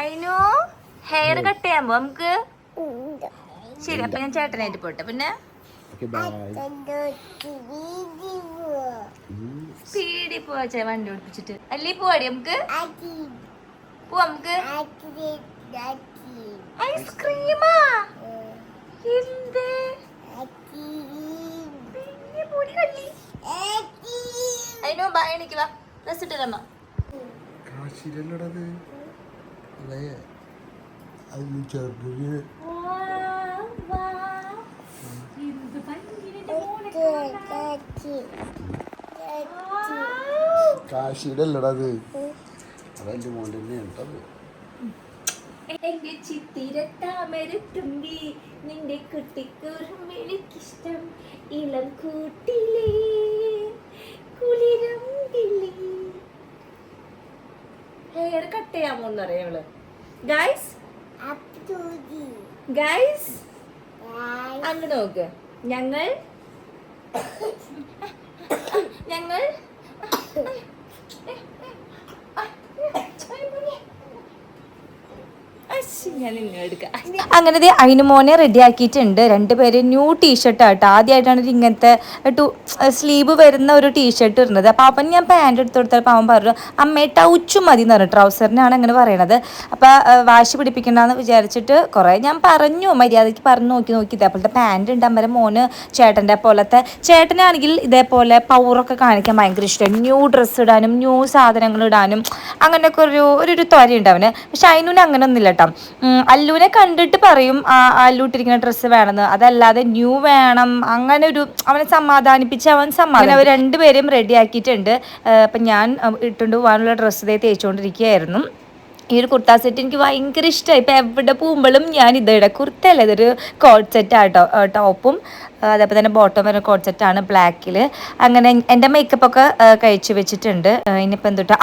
അതിനു hair cut ചെയ്യാമ്പോ നമുക്ക് ശരി. അപ്പൊ ഞാൻ ചേട്ടനായിട്ട് പോട്ടെ. പിന്നെ സ്പീഡിൽ പോവാ വണ്ടി ഓടിപ്പിച്ചിട്ട്. അല്ലേ പോവാടി നമുക്ക് പോവാ. നമുക്ക് ഐസ്ക്രീമാ എന്ത് അതിനോ ബായണിക്കുവാ ഡ്രസ് ഇട്ടരമ്മ. കാശിയിലല്ലടത്, അതെന്റെ മോൻ്റെ തന്നെയാണ്. എന്റെ ചിത്തിരത്താമരത്തുമ്പി നിന്റെ കുട്ടിക്കുറുമ്പെനിക്കിഷ്ടം ഇളം കൂട്ടിലേ കുളിരം കിളി. ഹെയർ കട്ട് ചെയ്യാമോന്ന് അറിയാം ഇവള്. ഗൈസ് ഗൈസ് അങ്ങ് നോക്ക്. ഞങ്ങൾ അങ്ങനെ അയിനുമോനെ റെഡി ആക്കിയിട്ടുണ്ട്. രണ്ടുപേര് ന്യൂ ടീഷർട്ട് ആട്ടോ. ആദ്യമായിട്ടാണ് ഇങ്ങനത്തെ സ്ലീവ് വരുന്ന ഒരു ടീഷർട്ട് ഇടുന്നത്. അപ്പോൾ അവൻ ഞാൻ പാൻറ് എടുത്ത് കൊടുത്തപ്പോൾ അവൻ പറഞ്ഞു അമ്മേ ടൗച്ചു മതി എന്ന് പറഞ്ഞു. ട്രൗസറിനാണ് അങ്ങനെ പറയണത്. അപ്പോൾ വാശി പിടിപ്പിക്കണ്ടെന്ന് വിചാരിച്ചിട്ട് കുറേ ഞാൻ പറഞ്ഞു, മര്യാദയ്ക്ക് പറഞ്ഞു നോക്കി ഇതേപോലത്തെ പാൻറ് ഉണ്ട് അമ്മേരെ മോന് ചേട്ടൻ്റെ പോലത്തെ. ചേട്ടനാണെങ്കിൽ ഇതേപോലെ പവറൊക്കെ കാണിക്കാൻ ഭയങ്കര ഇഷ്ടമാണ്. ന്യൂ ഡ്രസ്സ് ഇടാനും ന്യൂ സാധനങ്ങൾ ഇടാനും അങ്ങനെയൊക്കെ ഒരു ത്വരയുണ്ട് അവന്. പക്ഷെ അതിനൊന്നും അങ്ങനെ ഒന്നുമില്ല കേട്ടോ. അല്ലുവിനെ കണ്ടിട്ട് പറയും അല്ലൂട്ടിരിക്കുന്ന ഡ്രസ്സ് വേണമെന്ന്, അതല്ലാതെ ന്യൂ വേണം അങ്ങനെ ഒരു അവനെ സമാധാനിപ്പിച്ച് അവൻ അവർ രണ്ടുപേരും റെഡി ആക്കിയിട്ടുണ്ട്. അപ്പം ഞാൻ ഇട്ടുകൊണ്ട് പോകാനുള്ള ഡ്രസ്സ് തേച്ചുകൊണ്ടിരിക്കുകയായിരുന്നു. ഈ ഒരു കുർത്ത സെറ്റ് എനിക്ക് ഭയങ്കര ഇഷ്ടമായി. ഇപ്പം എവിടെ പോകുമ്പോഴും ഞാൻ ഇതിടെ കുർത്തയല്ല, ഇതൊരു കോട്ട് സെറ്റാട്ടോ. ടോപ്പും അതേപോലെ തന്നെ ബോട്ടം വരുന്ന കോട്ട് സെറ്റാണ് ബ്ലാക്കിൽ. അങ്ങനെ എൻ്റെ മേക്കപ്പൊക്കെ കഴിച്ചു വെച്ചിട്ടുണ്ട്. ഇനിയിപ്പോൾ എന്തുട്ടാ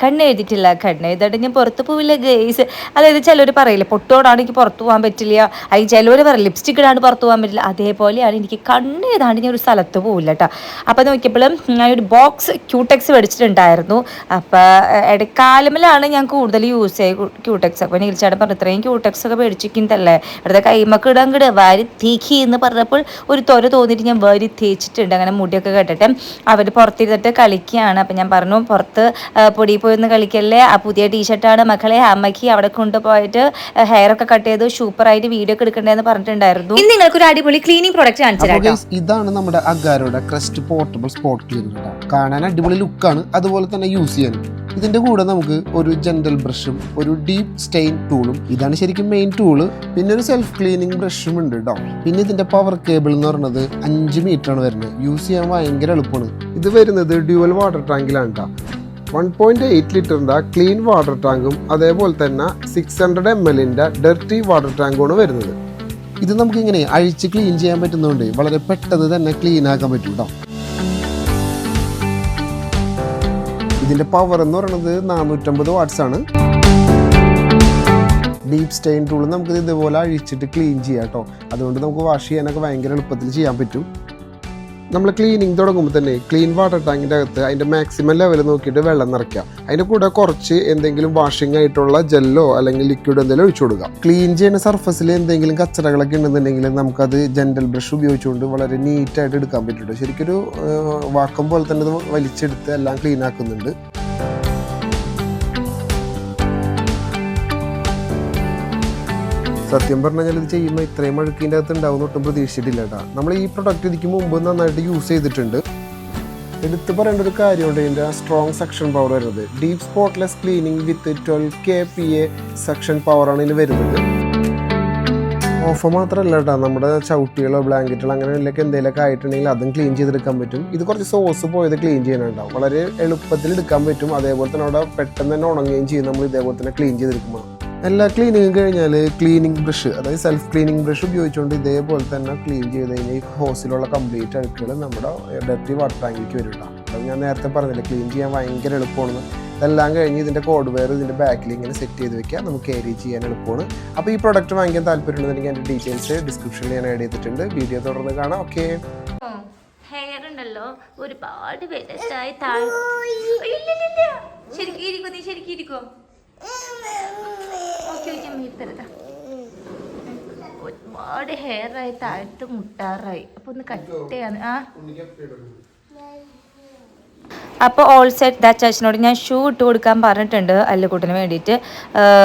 കണ്ണ് എഴുതിയിട്ടില്ല. കണ്ണ് എഴുതിയിട്ട് ഞാൻ പുറത്ത് പോവില്ല ഗേസ്. അതായത് ചിലർ പറയില്ലേ പൊട്ടോടാണ് എനിക്ക് പുറത്ത് പോകാൻ പറ്റില്ല, അല്ലെങ്കിൽ ചിലവർ പറയും ലിപ്സ്റ്റിക് ഇടാണ്ട് പുറത്ത് പോകാൻ പറ്റില്ല. അതേപോലെയാണ് എനിക്ക് കണ്ണ് എഴുതാണ്ട് ഞാൻ ഒരു സ്ഥലത്ത് പോവില്ല കേട്ടോ. അപ്പോൾ നോക്കിയപ്പോഴും ഞാൻ ഒരു ബോക്സ് ക്യൂടെക്സ് മേടിച്ചിട്ടുണ്ടായിരുന്നു. അപ്പോൾ ഇടക്കാലമിലാണ് ഞാൻ കൂടുതൽ യൂസ് ചെയ്ത് ക്യൂടെക്സ്. അപ്പോൾ നീർച്ചാടൻ പറഞ്ഞു ഇത്രയും ക്യൂടെക്സ് ഒക്കെ മേടിച്ചിരിക്കുന്നതല്ലേ അടുത്ത കൈമക്ക് ഇടാൻ കിട വാരി തീക്കി എന്ന് പറഞ്ഞപ്പോൾ ഒരു തൊര തോന്നിയിട്ട് ഞാൻ വാരി തേച്ചിട്ടുണ്ട്. അങ്ങനെ മുടിയൊക്കെ കേട്ടിട്ട് അവർ പുറത്തിരുന്നിട്ട് കളിക്കുകയാണ്. അപ്പം ഞാൻ പറഞ്ഞു പുറത്ത് പൊടി പോയിന്ന് കളിക്കല്ലേ, ആ പുതിയ ടീഷർട്ടാണ് മക്കളെ അമ്മയ്ക്ക് അവിടെ കൊണ്ടുപോയിട്ട് ഹെയർ ഒക്കെ കട്ട് ചെയ്ത് സൂപ്പറായിട്ട് വീഡിയോ ഒക്കെ എടുക്കണ്ടേന്ന് പറഞ്ഞിട്ടുണ്ടായിരുന്നു. ഇനി നിങ്ങൾക്ക് ഒരു അടിപൊളി ക്ലീനിങ് പ്രോഡക്റ്റ് കാണിച്ചു. ഇതാണ് നമ്മുടെ അഗാരോയുടെ ക്രസ്റ്റ് പോർട്ടബിൾ സ്പോട്ട് ക്ലീനർ. കാണാൻ അടിപൊളി ലുക്കാണ്, അതുപോലെ തന്നെ യൂസ് ചെയ്യാനും. ഇതിന്റെ കൂടെ നമുക്ക് ഒരു ജെന്റൽ ബ്രഷും ഒരു ഡീപ്പ് സ്റ്റെയിൻ ടൂളും, ഇതാണ് ശരിക്കും മെയിൻ ടൂള്. പിന്നെ ഒരു സെൽഫ് ക്ലീനിങ് ബ്രഷും ഉണ്ട് കേട്ടോ. പിന്നെ ഇതിന്റെ പവർ കേബിൾ എന്ന് പറയുന്നത് 5 മീറ്റർ ആണ് വരുന്നത്. യൂസ് ചെയ്യാൻ ഭയങ്കര എളുപ്പമാണ്. ഇത് വരുന്നത് ഡ്യുവൽ വാട്ടർ ടാങ്കിലാണ് കേട്ടോ. 1.8 ലിറ്ററിന്റെ ക്ലീൻ വാട്ടർ ടാങ്കും അതേപോലെ തന്നെ 600 ml ഡർട്ടി വാട്ടർ ടാങ്കുമാണ് വരുന്നത്. ഇത് നമുക്ക് ഇങ്ങനെ അഴിച്ച് ക്ലീൻ ചെയ്യാൻ പറ്റുന്നതുകൊണ്ട് വളരെ പെട്ടെന്ന് തന്നെ ക്ലീൻ ആക്കാൻ പറ്റും കേട്ടോ. ഇതിന്റെ പവർ എന്ന് പറയുന്നത് 450 വാട്ട്സ് ആണ്. ഡീപ്പ് സ്റ്റെയിൻ ടൂൾ നമുക്ക് ഇതുപോലെ അഴിച്ചിട്ട് ക്ലീൻ ചെയ്യാം കേട്ടോ. അതുകൊണ്ട് നമുക്ക് വാഷ് ചെയ്യാനൊക്കെ ഭയങ്കര എളുപ്പത്തിൽ ചെയ്യാൻ പറ്റും. നമ്മൾ ക്ലീനിങ് തുടങ്ങുമ്പോൾ തന്നെ ക്ലീൻ വാട്ടർ ടാങ്കിൻ്റെ അകത്ത് അതിൻ്റെ മാക്സിമം ലെവൽ നോക്കിയിട്ട് വെള്ളം നിറയ്ക്കുക. അതിൻ്റെ കൂടെ കുറച്ച് എന്തെങ്കിലും വാഷിംഗ് ആയിട്ടുള്ള ജെല്ലോ അല്ലെങ്കിൽ ലിക്വിഡ് എന്തെങ്കിലും ഒഴിച്ചു കൊടുക്കുക. ക്ലീൻ ചെയ്യുന്ന സർഫസിൽ എന്തെങ്കിലും കച്ചറകളൊക്കെ ഉണ്ടെന്നുണ്ടെങ്കിൽ നമുക്കത് ജെന്റൽ ബ്രഷ് ഉപയോഗിച്ചുകൊണ്ട് വളരെ നീറ്റായിട്ട് എടുക്കാൻ പറ്റും. ശരിക്കൊരു വാക്കം പോലെ തന്നെ വലിച്ചെടുത്ത് എല്ലാം ക്ലീൻ ആക്കുന്നുണ്ട്. സത്യം പറഞ്ഞാൽ ഇത് ചെയ്യുമ്പോൾ ഇത്രയും അഴുക്കിൻ്റെ അകത്ത് ഉണ്ടാവുന്ന ഒട്ടും പ്രതീക്ഷിച്ചിട്ടില്ല കേട്ടോ. നമ്മൾ ഈ പ്രൊഡക്റ്റ് ഇതിക്ക് മുമ്പ് നന്നായിട്ട് യൂസ് ചെയ്തിട്ടുണ്ട്. എടുത്ത് പറയേണ്ട ഒരു കാര്യമുണ്ട്, ഇതിൻ്റെ സ്ട്രോങ് സെക്ഷൻ പവർ വരുന്നത്. ഡീപ്പ് സ്പോട്ട്ലെസ് ക്ലീനിങ് വിത്ത് 12 kPa സെക്ഷൻ പവറാണ് ഇതിന് വരുന്നത്. ഓഫ് മാത്രമല്ല കേട്ടോ, നമ്മുടെ ചവിട്ടികളോ ബ്ലാങ്കറ്റുകളോ അങ്ങനെ എന്തെങ്കിലുമൊക്കെ ആയിട്ടുണ്ടെങ്കിൽ അതും ക്ലീൻ ചെയ്തെടുക്കാൻ പറ്റും. ഇത് കുറച്ച് സോസ് പോയത് ക്ലീൻ ചെയ്യാനുണ്ടാവും. വളരെ എളുപ്പത്തിൽ എടുക്കാൻ പറ്റും. അതേപോലെ തന്നെ അവിടെ പെട്ടെന്ന് തന്നെ ഉണങ്ങുകയും ചെയ്യും നമ്മൾ ഇതേപോലെ തന്നെ ക്ലീൻ ചെയ്തെടുക്കുമ്പോൾ. എല്ലാ ക്ലീനിങ്ങും കഴിഞ്ഞാൽ ക്ലീനിങ് ബ്രഷ്, അതായത് സെൽഫ് ക്ലീനിങ് ബ്രഷ് ഉപയോഗിച്ചുകൊണ്ട് ഇതേപോലെ തന്നെ ക്ലീൻ ചെയ്ത് കഴിഞ്ഞാൽ ഈ ഹോസിലുള്ള കംപ്ലീറ്റ് അഴുക്കുകൾ നമ്മുടെ ഡർട്ടി വാട്ടർ ടാങ്കിലേക്ക് വരും കേട്ടോ. അത് ഞാൻ നേരത്തെ പറഞ്ഞില്ല, ക്ലീൻ ചെയ്യാൻ ഭയങ്കര എളുപ്പമാണ്. ഇതെല്ലാം കഴിഞ്ഞ് ഇതിൻ്റെ കോഡ് വെയർ ഇതിൻ്റെ ബാക്കിൽ ഇങ്ങനെ സെറ്റ് ചെയ്ത് വെക്കുക, നമുക്ക് ക്യാരി ചെയ്യാൻ എളുപ്പമാണ്. അപ്പോൾ ഈ പ്രൊഡക്റ്റ് വാങ്ങിക്കാൻ താല്പര്യമുണ്ടെങ്കിൽ എൻ്റെ ഡീറ്റെയിൽസ് ഡിസ്ക്രിപ്ഷനിൽ ഞാൻ ആഡ് ചെയ്തിട്ടുണ്ട്. വീഡിയോ തുടർന്ന് കാണാം. ഓക്കെ. ഹെയർ ഉണ്ടല്ലോ ഒരുപാട് ശരിക്കും ഇരിക്കോ. ഒരുപാട് ഹെയർ ആയി താഴത്ത് മുട്ടാറായി അപ്പൊ ഒന്ന് കട്ട് ചെയ്യാന്ന് അപ്പോൾ ഓൾ സെറ്റ് ദാ ചേച്ചനോട് ഞാൻ ഷൂ ഇട്ട് കൊടുക്കാൻ പറഞ്ഞിട്ടുണ്ട് അല്ലുകൂട്ടിന് വേണ്ടിയിട്ട്.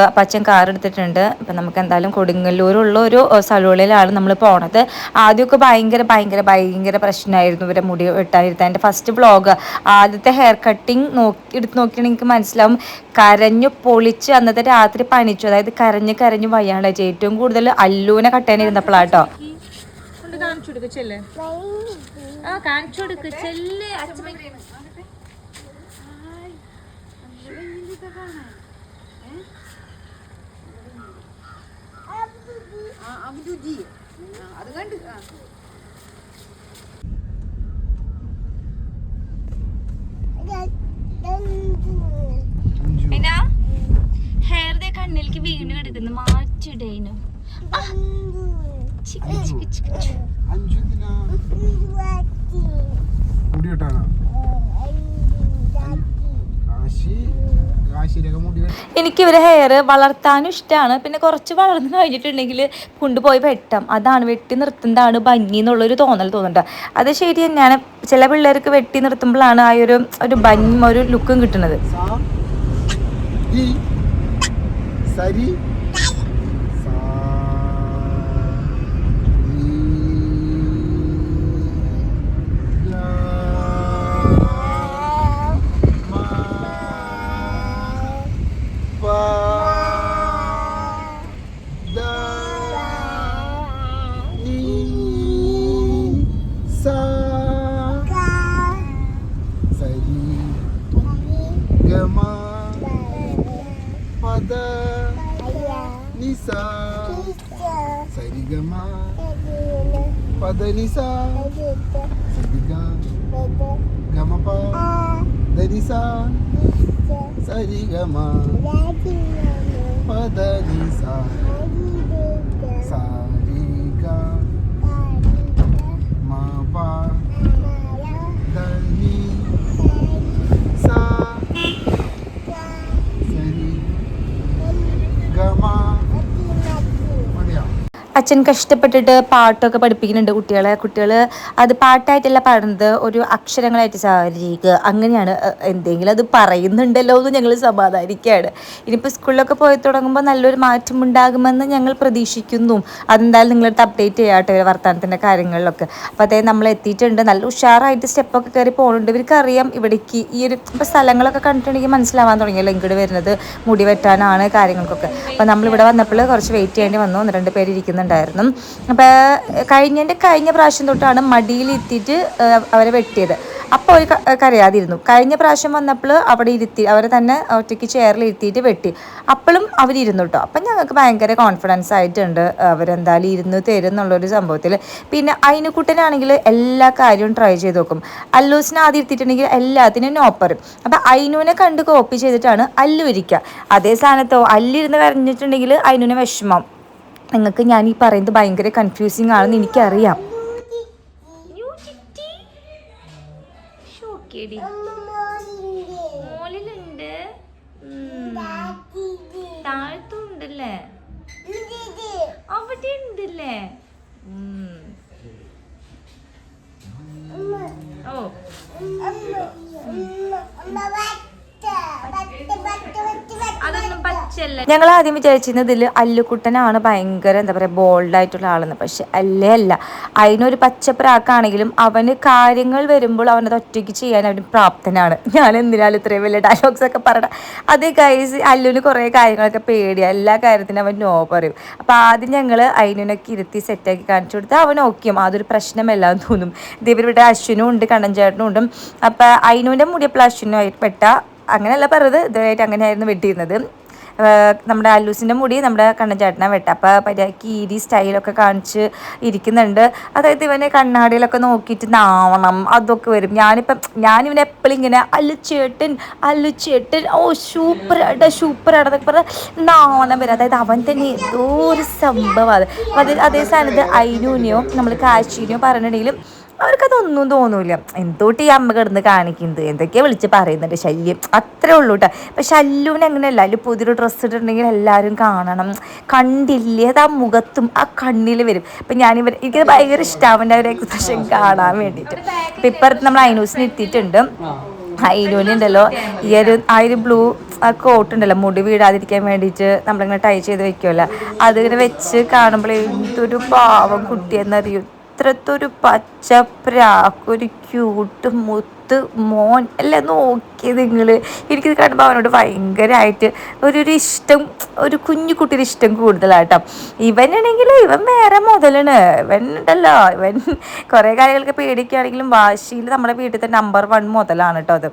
അപ്പം അച്ഛൻ കാർ എടുത്തിട്ടുണ്ട്. അപ്പം നമുക്ക് എന്തായാലും കൊടുങ്ങല്ലൂരുള്ള ഒരു സലൂണിലാണ് നമ്മൾ പോണത്. ആദ്യമൊക്കെ ഭയങ്കര പ്രശ്നമായിരുന്നു ഇവരെ മുടി വെട്ടാനിരുത്താൻ. എൻ്റെ ഫസ്റ്റ് വ്ളോഗ് ആദ്യത്തെ ഹെയർ കട്ടിങ് എടുത്ത് നോക്കിയാണെങ്കിൽ എനിക്ക് മനസ്സിലാവും. കരഞ്ഞു പൊളിച്ച് അന്നത്തെ രാത്രി പണിച്ചു. അതായത് കരഞ്ഞ് വയ്യാണ്ടായി. ഏറ്റവും കൂടുതൽ അല്ലൂനെ കട്ടാനിരുന്നപ്പോഴാട്ടോ. കാണിച്ചു കൊടുക്ക ചെല്ലേ, കാണിച്ചു കൊടുക്ക ചെല്ലേ. ഹെയർ കണ്ണിലേക്ക് വീണ് കിടക്കുന്നു. മാറ്റിടേനു എനിക്ക് ഇവരെ ഹെയർ വളർത്താനും ഇഷ്ടമാണ്. പിന്നെ കുറച്ച് വളർന്നു കഴിഞ്ഞിട്ടുണ്ടെങ്കിൽ കൊണ്ടുപോയി വെട്ടാം. അതാണ് വെട്ടി നിർത്തുന്നതാണ് ഭംഗി എന്നുള്ളൊരു തോന്നുന്നുണ്ട്. അത് ശരി തന്നെയാണ്. ചില പിള്ളേർക്ക് വെട്ടി നിർത്തുമ്പോഴാണ് ആ ഒരു ഭംഗിയും ഒരു ലുക്കും കിട്ടുന്നത്. Padanisa Sadiga Gamapa Danisa Sadigama Padanisa Sadiga Mapa Dani Sa Sadigama. അച്ഛൻ കഷ്ടപ്പെട്ടിട്ട് പാട്ടൊക്കെ പഠിപ്പിക്കുന്നുണ്ട് കുട്ടികൾ അത് പാട്ടായിട്ടല്ല പാടുന്നത്, ഒരു അക്ഷരങ്ങളായിട്ട് സാരിക അങ്ങനെയാണ്. എന്തെങ്കിലും അത് പറയുന്നുണ്ടല്ലോ എന്ന് ഞങ്ങൾ സമാധാനിക്കുകയാണ്. ഇനിയിപ്പോൾ സ്കൂളിലൊക്കെ പോയി തുടങ്ങുമ്പോൾ നല്ലൊരു മാറ്റം ഉണ്ടാകുമെന്ന് ഞങ്ങൾ പ്രതീക്ഷിക്കുന്നു. അതെന്തായാലും നിങ്ങളടുത്ത് അപ്ഡേറ്റ് ചെയ്യാട്ടെ വർത്തമാനത്തിൻ്റെ കാര്യങ്ങളിലൊക്കെ. അപ്പോൾ അതായത് നമ്മൾ എത്തിയിട്ടുണ്ട്. നല്ല ഉഷാറായിട്ട് സ്റ്റെപ്പൊക്കെ കയറി പോകുന്നുണ്ട്. ഇവർക്കറിയാം ഇവിടേക്ക് ഈ ഒരു ഇപ്പോൾ സ്ഥലങ്ങളൊക്കെ കണ്ടിട്ടുണ്ടെങ്കിൽ മനസ്സിലാവാൻ തുടങ്ങിയല്ലോ ഇങ്ങോട്ട് വരുന്നത് മുടി വെട്ടാനാണ് കാര്യങ്ങൾക്കൊക്കെ. അപ്പോൾ നമ്മളിവിടെ വന്നപ്പോൾ കുറച്ച് വെയിറ്റ് ചെയ്യേണ്ടി വന്നു. 1-2 പേര് ഇരിക്കുന്നുണ്ടായിരുന്നു. അപ്പോൾ കഴിഞ്ഞ പ്രാവശ്യം തൊട്ടാണ് മടിയിലിരുത്തിയിട്ട് അവരെ വെട്ടിയത്. അപ്പോൾ അവർ കരയാതിരുന്നു. കഴിഞ്ഞ പ്രാവശ്യം വന്നപ്പോൾ അവിടെ അവരെ തന്നെ ഒറ്റയ്ക്ക് ചെയറിൽ ഇരുത്തിയിട്ട് വെട്ടി. അപ്പോഴും അവരിരുന്നു കേട്ടോ. അപ്പം ഞങ്ങൾക്ക് ഭയങ്കര കോൺഫിഡൻസ് ആയിട്ടുണ്ട് അവരെന്തായാലും ഇരുന്ന് തരും എന്നുള്ളൊരു സംഭവത്തിൽ. പിന്നെ അയിനുക്കുട്ടനാണെങ്കിൽ എല്ലാ കാര്യവും ട്രൈ ചെയ്ത് നോക്കും. അല്ലൂസിനെ ആദ്യം ഇരുത്തിയിട്ടുണ്ടെങ്കിൽ എല്ലാത്തിനും നോപ്പറും. അപ്പം അയിനുവിനെ കണ്ട് കോപ്പി ചെയ്തിട്ടാണ് അല്ലു ഇരിക്കുക. അതേ സ്ഥാനത്തോ അല്ലിരുന്ന് കരഞ്ഞിട്ടുണ്ടെങ്കിൽ അയിനുവിനെ വിഷമം. നിങ്ങൾക്ക് ഞാൻ ഈ പറയുന്നത് ഭയങ്കര കൺഫ്യൂസിങ് ആണെന്ന് എനിക്കറിയാം. മോളിലുണ്ട്, താഴത്തുണ്ടല്ലേ, അവിടെ ഉണ്ടല്ലേ. ഓ അതൊന്നും പച്ചല്ല. ഞങ്ങൾ ആദ്യം വിചാരിച്ചിരുന്നത് ഇതിൽ അല്ലുക്കുട്ടനാണ് ഭയങ്കര എന്താ പറയുക ബോൾഡായിട്ടുള്ള ആളെന്ന്. പക്ഷെ അല്ല. അതിനൊരു പച്ചപ്രാക്കാണെങ്കിലും അവന് കാര്യങ്ങൾ വരുമ്പോൾ അവനത് ഒറ്റയ്ക്ക് ചെയ്യാൻ അവന് പ്രാപ്തനാണ്. ഞാൻ എന്തിനാലും ഇത്രയും വലിയ ഡയലോഗ്സ് ഒക്കെ പറയണം. അതേ ഗൈസ് അല്ലുവിന് കുറേ കാര്യങ്ങളൊക്കെ പേടിയാണ്. എല്ലാ കാര്യത്തിനും അവൻ നോ പറയും. അപ്പോൾ ആദ്യം ഞങ്ങൾ അയിനൊക്കെ ഇരുത്തി സെറ്റാക്കി കാണിച്ചു കൊടുത്താൽ അവൻ ഓക്കെയും അതൊരു പ്രശ്നമല്ലാന്ന് തോന്നും. ഇതേവരുടെ അശ്വിനും ഉണ്ട്, കണ്ണൻചേട്ടനും ഉണ്ട്. അപ്പോൾ അയിനുവിൻ്റെ മുടിയപ്പോൾ അശ്വിനുമായിട്ട് പെട്ട അങ്ങനെയല്ല പറഞ്ഞത്, ഇതായിട്ട് അങ്ങനെയായിരുന്നു വെട്ടിയിരുന്നത്. നമ്മുടെ അല്ലൂസിൻ്റെ മുടി നമ്മുടെ കണ്ണൻചേട്ടനെ വെട്ട. അപ്പോൾ കീരി സ്റ്റൈലൊക്കെ കാണിച്ച് ഇരിക്കുന്നുണ്ട്. അതായത് ഇവനെ കണ്ണാടിയിലൊക്കെ നോക്കിയിട്ട് നാവണം അതൊക്കെ വരും. ഞാനിവനെ എപ്പോഴും ഇങ്ങനെ അല്ലുചേട്ടൻ ഓ സൂപ്പറാടന്നൊക്കെ പറഞ്ഞാൽ നാവണം വരും. അതായത് അവൻ തന്നെ ഏതോ ഒരു സംഭവമാണ്. അതേ സ്ഥാനത്ത് അയിനൂനെയോ നമ്മൾ കാശീനെയോ പറഞ്ഞിട്ടുണ്ടെങ്കിലും അവർക്കതൊന്നും തോന്നൂല. എന്തോട്ട് ഈ അമ്മ കിടന്ന് കാണിക്കുന്നത്, എന്തൊക്കെയാണ് വിളിച്ച് പറയുന്നുണ്ട്, ശല്യം അത്രേ ഉള്ളൂ കേട്ടോ. പക്ഷെ അല്ലുവിന് അങ്ങനെയല്ല. അല്ലു പുതിയൊരു ഡ്രസ്സ് ഇട്ടിട്ടുണ്ടെങ്കിൽ എല്ലാവരും കാണണം, കണ്ടില്ലേ അത് ആ മുഖത്തും ആ കണ്ണിൽ വരും. ഇപ്പം എനിക്കത് ഭയങ്കര ഇഷ്ടമാണ് അവൻ്റെ ഒരു എക്സ്പ്രഷൻ കാണാൻ വേണ്ടിയിട്ട്. ഇപ്പം ഇപ്പുറത്ത് നമ്മൾ ഐനൂസിന് എത്തിയിട്ടുണ്ട്. ഐനൂനുണ്ടല്ലോ ആ ഒരു ബ്ലൂ ആ കോട്ട് ഉണ്ടല്ലോ, മുടി വീഴാതിരിക്കാൻ വേണ്ടിയിട്ട് നമ്മളിങ്ങനെ ടൈ ചെയ്ത് വെക്കുമല്ലോ, അതിങ്ങനെ വെച്ച് കാണുമ്പോൾ എന്തൊരു പാവം കുട്ടിയെന്നറിയും. ഇത്രത്തൊരു പച്ചപ്രാക്കൊരു ക്യൂട്ട് മുത്ത് മോൻ അല്ല. നോക്കിയത് നിങ്ങൾ, എനിക്കിത് കാണുമ്പോൾ അവനോട് ഭയങ്കരമായിട്ട് ഒരു ഇഷ്ടം, ഒരു കുഞ്ഞു കുട്ടിയുടെ ഇഷ്ടം കൂടുതലാട്ടോ. ഇവനാണെങ്കിൽ ഇവൻ വേറെ മുതലാണ്. ഇവൻ ഉണ്ടല്ലോ, ഇവൻ കുറേ കാര്യങ്ങളൊക്കെ പേടിക്കുകയാണെങ്കിലും വാശിയിൽ നമ്മുടെ വീട്ടിലത്തെ നമ്പർ 1 മുതലാണ് കേട്ടോ അത്.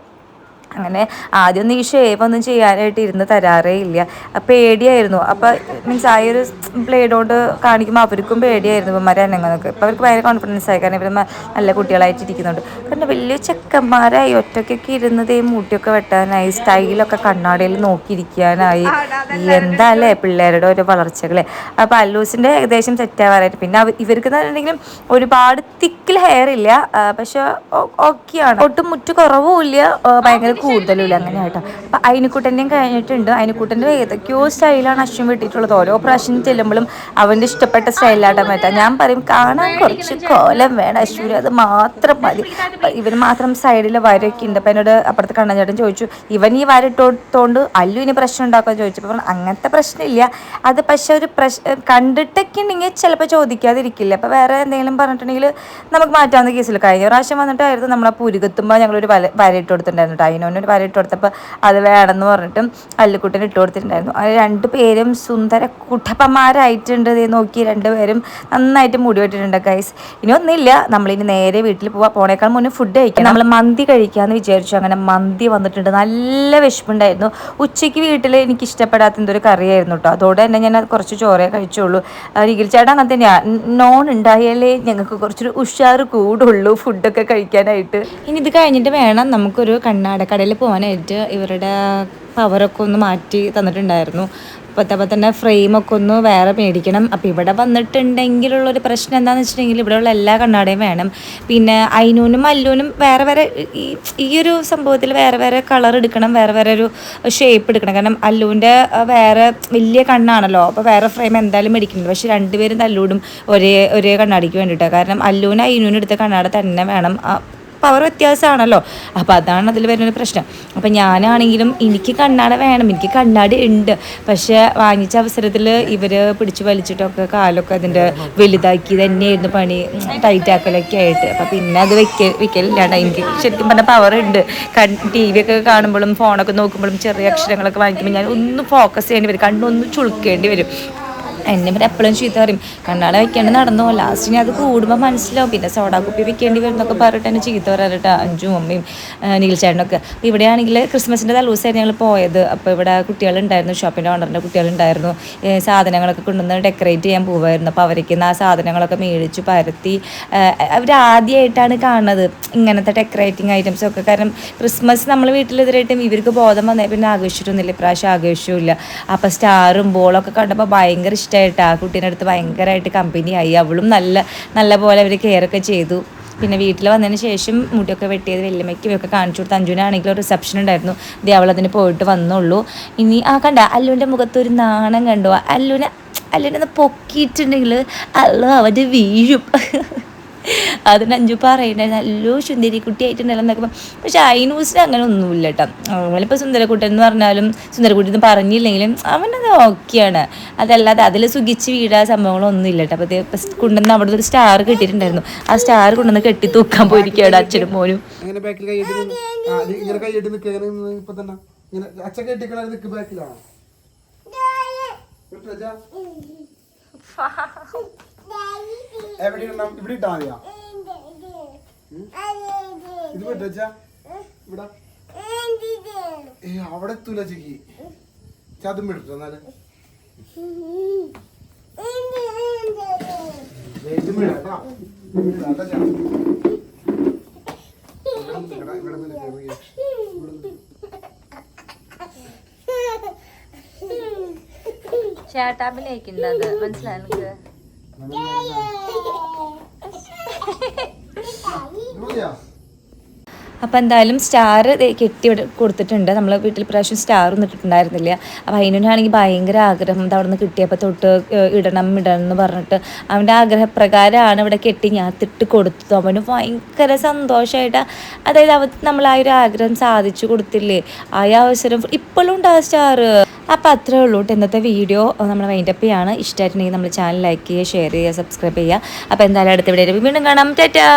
അങ്ങനെ ആദ്യമൊന്നും ഈ ഷേവ് ഒന്നും ചെയ്യാനായിട്ട് ഇരുന്ന് തരാറേ ഇല്ല, പേടിയായിരുന്നു. അപ്പോൾ മീൻസ് ആ ഒരു ബ്ലേഡ് കൊണ്ട് കാണിക്കുമ്പോൾ അവർക്കും പേടിയായിരുന്നു ഇവന്മാരെ അനങ്ങുന്നതൊക്കെ. ഇപ്പോൾ അവർക്ക് ഭയങ്കര കോൺഫിഡൻസ് ആയി, കാരണം ഇവർ നല്ല കുട്ടികളായിട്ട് ഇരിക്കുന്നുണ്ട്. കാരണം വലിയ ചെക്കന്മാരായി ഒറ്റയ്ക്കൊക്കെ ഇരുന്നത് ഈ മൂട്ടിയൊക്കെ വെട്ടാനായി, സ്റ്റൈലൊക്കെ കണ്ണാടിയിൽ നോക്കിയിരിക്കാനായി. എന്താ അല്ലേ പിള്ളേരുടെ ഒരു വളർച്ചകളെ. അപ്പോൾ അല്ലൂസിൻ്റെ ഏകദേശം സെറ്റാവാറായിട്ട്. പിന്നെ ഇവർക്ക് എന്നുണ്ടെങ്കിലും ഒരുപാട് തിക്കിൽ ഹെയർ ഇല്ല, പക്ഷെ ഓക്കെയാണ്, ഒട്ടും മുറ്റ് കുറവുമില്ല, ഭയങ്കര കൂടുതലും അങ്ങനെ കേട്ടോ. അപ്പം അയിനുക്കുട്ടൻ്റെയും കഴിഞ്ഞിട്ടുണ്ട്. അയിനുക്കുട്ടൻ്റെ ഏതൊക്കെയോ സ്റ്റൈലാണ് അശ്വൻ വെട്ടിയിട്ടുള്ളത്. ഓരോ പ്രാവശ്യം ചെല്ലുമ്പോഴും അവൻ്റെ ഇഷ്ടപ്പെട്ട സ്റ്റൈലായിട്ട് പറ്റാം. ഞാൻ പറയും കാണാൻ കുറച്ച് കോലം വേണം അശ്വന്, അത് മാത്രം മതി. ഇവന് മാത്രം സൈഡിൽ വരയൊക്കെ ഉണ്ട്. അപ്പം എന്നോട് അപ്പുറത്ത് കണ്ണൻ ചോദിച്ചു, ഇവൻ ഈ വരട്ടോണ്ട് അല്ലു ഇനി പ്രശ്നം ഉണ്ടാക്കുമെന്ന് ചോദിച്ചപ്പോൾ അങ്ങനത്തെ പ്രശ്നമില്ല. അത് പക്ഷെ ഒരു കണ്ടിട്ടൊക്കെ ഉണ്ടെങ്കിൽ ചിലപ്പോൾ ചോദിക്കാതിരിക്കില്ല. അപ്പോൾ വേറെ എന്തെങ്കിലും പറഞ്ഞിട്ടുണ്ടെങ്കിൽ നമുക്ക് മാറ്റാവുന്ന കേസിൽ. കഴിഞ്ഞ പ്രാവശ്യം വന്നിട്ടായിരുന്നു നമ്മളെ പുരുകത്തുമ്പോൾ ഞങ്ങളൊരു വരയിട്ട് കൊടുത്തിട്ടുണ്ടായിരുന്നു. അതിനൊരു വര ഇട്ട് കൊടുത്തപ്പോൾ അത് വേണമെന്ന് പറഞ്ഞിട്ടും അല്ലുക്കുട്ടന് ഇട്ട് കൊടുത്തിട്ടുണ്ടായിരുന്നു. അത് 2 പേരും സുന്ദര കുട്ടപ്പന്മാരായിട്ടുണ്ട്. നോക്കി 2 പേരും നന്നായിട്ട് മുടി വെട്ടിട്ടുണ്ട് ഗൈസ്. ഇനി ഒന്നുമില്ല, നമ്മളിനി നേരെ വീട്ടിൽ പോണേക്കാൾ മുന്നേ ഫുഡ് കഴിക്കാം. നമ്മൾ മന്തി കഴിക്കാമെന്ന് വിചാരിച്ചു. അങ്ങനെ മന്തി വന്നിട്ടുണ്ട്. നല്ല വിശപ്പുണ്ടായിരുന്നു. ഉച്ചയ്ക്ക് വീട്ടിൽ എനിക്ക് ഇഷ്ടപ്പെടാത്ത എന്തൊരു കറിയായിരുന്നു കേട്ടോ. അതോടെ തന്നെ ഞാൻ കുറച്ച് ചോറേ കഴിച്ചുള്ളൂ. നിഖിൽച്ചേട്ടൻ അങ്ങനെ തന്നെയാണ്, നോൺ ഉണ്ടായാലേ ഞങ്ങൾക്ക് കുറച്ചൊരു ഉഷാറ് കൂടുള്ളൂ ഫുഡൊക്കെ കഴിക്കാനായിട്ട്. ഇനി ഇത് കഴിഞ്ഞിട്ട് വേണം നമുക്കൊരു കണ്ണാടക്കടയിൽ പോകാനായിട്ട്. ഇവരുടെ പവറൊക്കെ ഒന്ന് മാറ്റി തന്നിട്ടുണ്ടായിരുന്നു. അപ്പോൾ തന്നെ ഫ്രെയിമൊക്കെ ഒന്ന് വേറെ മേടിക്കണം. അപ്പോൾ ഇവിടെ വന്നിട്ടുണ്ടെങ്കിലുള്ളൊരു പ്രശ്നം എന്താണെന്ന് വെച്ചിട്ടുണ്ടെങ്കിൽ ഇവിടെയുള്ള എല്ലാ കണ്ണാടയും വേണം. പിന്നെ അയിനൂനും അല്ലൂനും വേറെ വേറെ ഈ ഒരു സംഭവത്തിൽ വേറെ വേറെ കളർ എടുക്കണം, വേറെ വേറെ ഒരു ഷേപ്പ് എടുക്കണം. കാരണം അല്ലൂൻ്റെ വേറെ വലിയ കണ്ണാണല്ലോ, അപ്പോൾ വേറെ ഫ്രെയിം എന്തായാലും മേടിക്കുന്നുണ്ട്. പക്ഷേ 2 പേരും തല്ലൂടും ഒരേ കണ്ണാടിക്ക് വേണ്ടിയിട്ടാണ്. കാരണം അല്ലൂനും അയിനൂനും എടുത്ത കണ്ണാട തന്നെ വേണം, പവർ വ്യത്യാസമാണല്ലോ. അപ്പോൾ അതാണ് അതിൽ വരുന്നൊരു പ്രശ്നം. അപ്പോൾ ഞാനാണെങ്കിലും എനിക്ക് കണ്ണാട വേണം, എനിക്ക് കണ്ണാടി ഉണ്ട്. പക്ഷേ വാങ്ങിച്ച അവസരത്തിൽ ഇവർ പിടിച്ച് വലിച്ചിട്ടൊക്കെ കാലൊക്കെ അതിൻ്റെ വലുതാക്കി തന്നെയായിരുന്നു പണി, ടൈറ്റാക്കലൊക്കെ ആയിട്ട്. അപ്പോൾ പിന്നെ അത് വെക്കലില്ലാണ്ട്. എനിക്ക് ശരിക്കും പറഞ്ഞാൽ പവർ ഉണ്ട്. TV ഒക്കെ കാണുമ്പോഴും ഫോണൊക്കെ നോക്കുമ്പോഴും ചെറിയ അക്ഷരങ്ങളൊക്കെ വാങ്ങിക്കുമ്പോൾ ഞാൻ ഒന്ന് ഫോക്കസ് ചെയ്യേണ്ടി വരും, കണ്ണൊന്ന് ചുളുക്കേണ്ടി വരും. എന്നെ പിന്നെ എപ്പോഴും ചീത്ത പറയും, കണ്ണാട വെക്കേണ്ടി നടന്നു. ലാസ്റ്റ് ഞാൻ അത് കൂടുമ്പോൾ മനസ്സിലാവും. പിന്നെ സോഡാ കുപ്പി വെക്കേണ്ടി വരും എന്നൊക്കെ പറഞ്ഞിട്ട് എന്നെ ചീത്ത പറയാറിട്ടാ അഞ്ചും അമ്മയും നിഖിൽച്ചേട്ടനൊക്കെ. അപ്പോൾ ഇവിടെയാണെങ്കിൽ ക്രിസ്മസിൻ്റെ തലേദിവസമായിരുന്നു ഞങ്ങൾ പോയത്. അപ്പോൾ ഇവിടെ കുട്ടികളുണ്ടായിരുന്നു, ഷോപ്പിൻ്റെ ഓണറിൻ്റെ കുട്ടികളുണ്ടായിരുന്നു. സാധനങ്ങളൊക്കെ കൊണ്ടുവന്ന് ഡെക്കറേറ്റ് ചെയ്യാൻ പോകുമായിരുന്നു. അപ്പോൾ അവർക്ക് ആ സാധനങ്ങളൊക്കെ മേടിച്ചു പരത്തി. അവർ ആദ്യമായിട്ടാണ് കാണുന്നത് ഇങ്ങനത്തെ ഡെക്കറേറ്റിംഗ് ഐറ്റംസൊക്കെ. കാരണം ക്രിസ്മസ് നമ്മൾ വീട്ടിലെതിരായിട്ടും ഇവർക്ക് ബോധം വന്നേ പിന്നെ ആഘോഷിച്ചിട്ടൊന്നുമില്ല. ഇപ്രാവശ്യം ആഘോഷവുമില്ല. അപ്പോൾ സ്റ്റാറും ബോളൊക്കെ കണ്ടപ്പോൾ ഭയങ്കര ഇഷ്ടമായിട്ട് ആ കുട്ടീൻ്റെ അടുത്ത് ഭയങ്കരമായിട്ട് കമ്പനിയായി. അവളും നല്ല പോലെ അവർ കെയറൊക്കെ ചെയ്തു. പിന്നെ വീട്ടിൽ വന്നതിന് ശേഷം മുടിയൊക്കെ വെട്ടിയത് വല്യമ്മയ്ക്കും ഒക്കെ കാണിച്ചു കൊടുത്തു. അഞ്ജുനാണെങ്കിലും ഒരു റിസപ്ഷൻ ഉണ്ടായിരുന്നു, ദേ അവളതിന് പോയിട്ട് വന്നുള്ളൂ. ഇനി കണ്ട അല്ലുവിൻ്റെ മുഖത്തൊരു നാണം കണ്ടു. അല്ലുവിനെ പൊക്കിയിട്ടുണ്ടെങ്കിൽ അവൻ്റെ വീഴും. അതിന് അഞ്ചു പറയുന്നത് നല്ലോ സുന്ദരി കുട്ടിയായിട്ടുണ്ടല്ലോ എന്നൊക്കെ. പക്ഷെ ഐനൂസിന് അങ്ങനെ ഒന്നുമില്ല കേട്ടോ. അവനിപ്പോൾ സുന്ദരക്കുട്ടൻ എന്ന് പറഞ്ഞാലും സുന്ദരക്കുട്ടി എന്ന് പറഞ്ഞില്ലെങ്കിലും അവനത് ഓക്കെയാണ്. അതല്ലാതെ അതിൽ സുഖിച്ച് വീഴാ സംഭവങ്ങളൊന്നും ഇല്ല കേട്ടോ. അപ്പോൾ കൊണ്ടുവന്ന് അവിടെ ഒരു സ്റ്റാർ കിട്ടിയിട്ടുണ്ടായിരുന്നു. ആ സ്റ്റാർ കൊണ്ടുവന്ന് കെട്ടി തൂക്കാൻ പോയിരിക്കുകയാണ് അച്ഛനും മോനും. എവിടെ ഇവിടെ ഇട്ടാ മതിയാ? ഇത് പറ്റാ ഇവിടെ അവിടെ എത്തൂല ചേക്ക്. അതും വിട്ടോ എന്നാല് ചേട്ടാപ്പിലേക്കുണ്ടത് മനസ്സിലായി. അപ്പോൾ എന്തായാലും സ്റ്റാർ കെട്ടി ഇവിടെ കൊടുത്തിട്ടുണ്ട്. നമ്മൾ വീട്ടിൽ പ്രാവശ്യം സ്റ്റാർ ഒന്നും ഇട്ടിട്ടുണ്ടായിരുന്നില്ല. അപ്പോൾ അതിനാണെങ്കിൽ ഭയങ്കര ആഗ്രഹം ഇത് അവിടെ നിന്ന് കിട്ടിയപ്പോൾ തൊട്ട് ഇടണം എന്ന് പറഞ്ഞിട്ട് അവൻ്റെ ആഗ്രഹപ്രകാരമാണ് ഇവിടെ കെട്ടി ഞാൻ തിട്ട് കൊടുത്തത്. അവന് ഭയങ്കര സന്തോഷമായിട്ട്, അതായത് നമ്മൾ ആ ഒരു ആഗ്രഹം സാധിച്ചു കൊടുത്തില്ലേ, ആ അവസരം ഇപ്പോഴും ഉണ്ട് ആ സ്റ്റാർ. അപ്പോൾ അത്രേ ഉള്ളൂ ഇന്നത്തെ വീഡിയോ നമ്മൾ വൈൻഡപ്പ് ചെയ്യാണ്. ഇഷ്ടമായിട്ടുണ്ടെങ്കിൽ നമ്മൾ ചാനൽ ലൈക്ക് ചെയ്യുക, ഷെയർ ചെയ്യുക, സബ്സ്ക്രൈബ് ചെയ്യുക. അപ്പോൾ എന്തായാലും അടുത്ത വീഡിയോ വീണ്ടും കാണാം. ടാറ്റാ.